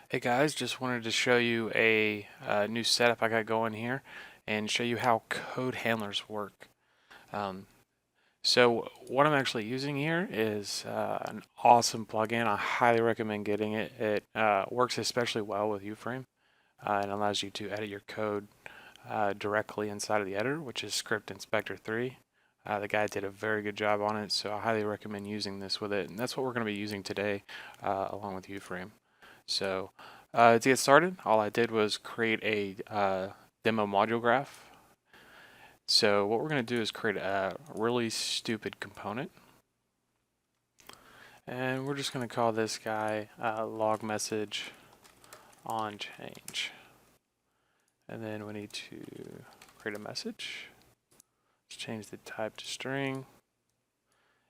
Hey guys, just wanted to show you a new setup I got going here and show you how code handlers work. Um, so what I'm actually using here is an awesome plugin. I highly recommend getting it. It works especially well with uFrame and allows you to edit your code directly inside of the editor, which is Script Inspector 3. The guy did a very good job on it, so I highly recommend using this with it. And that's what we're going to be using today along with uFrame. So to get started, all I did was create a demo module graph. So what we're going to do is create a really stupid component. And we're just going to call this guy log message on change. And then we need to create a message. Let's change the type to string.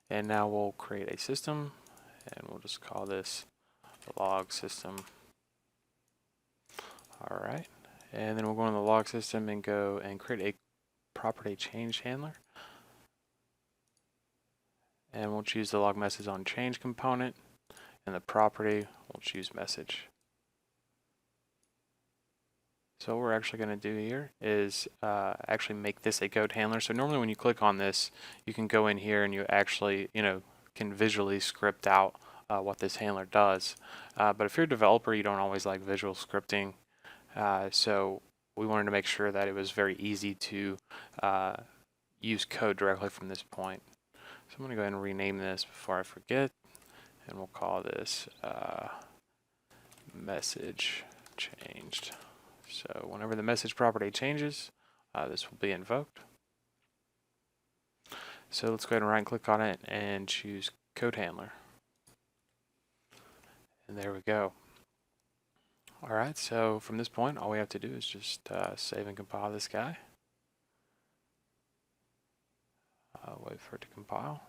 And now we'll create a system. And we'll just call this log system. All right. And then we'll go in the log system and go and create a property change handler. And we'll choose the log message on change component. And the property, we'll choose message. So what we're actually going to do here is actually make this a code handler. So normally when you click on this, you can go in here and you actually, can visually script out what this handler does. But if you're a developer, you don't always like visual scripting. So we wanted to make sure that it was very easy to use code directly from this point. So I'm going to go ahead and rename this before I forget, and we'll call this message changed. So whenever the message property changes, this will be invoked. So let's go ahead and right click on it and choose code handler. And there we go. All right, so from this point, all we have to do is just save and compile this guy. Wait for it to compile.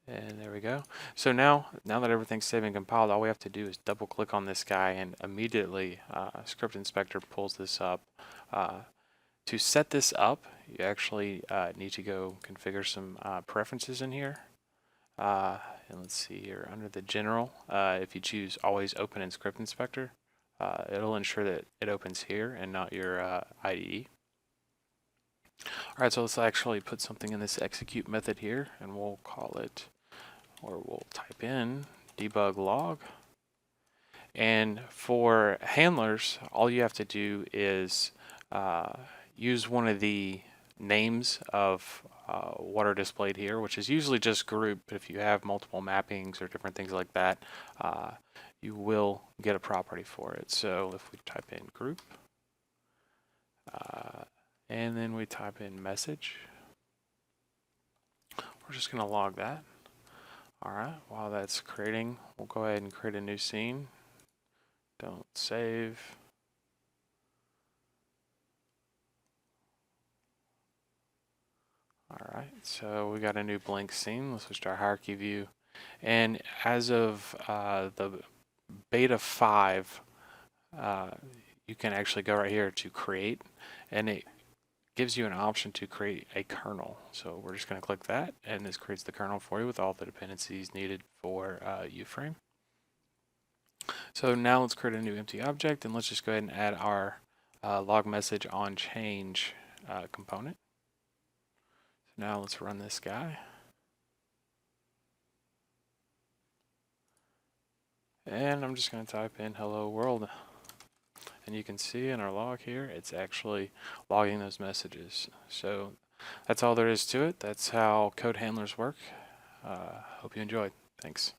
And there we go. So now that everything's saved and compiled, all we have to do is double click on this guy and immediately Script Inspector pulls this up. To set this up, you actually need to go configure some preferences in here. And let's see here, under the general, if you choose always open in Script Inspector, it'll ensure that it opens here and not your IDE. All right, so let's actually put something in this execute method here, and we'll call it, or we'll type in debug log. And for handlers, all you have to do is use one of the names of what are displayed here, which is usually just group. But if you have multiple mappings or different things like that, you will get a property for it. So if we type in group, and then we type in message, we're just going to log that. All right, while that's creating, we'll go ahead and create a new scene. Don't save. All right, so we got a new blank scene. Let's switch to our hierarchy view. And as of the beta 5, you can actually go right here to create, and it gives you an option to create a kernel. So we're just going to click that, and this creates the kernel for you with all the dependencies needed for uFrame. So now let's create a new empty object, and let's just go ahead and add our log message on change component. So now let's run this guy. And I'm just going to type in hello world. And you can see in our log here, it's actually logging those messages. So that's all there is to it. That's how code handlers work. Hope you enjoyed. Thanks.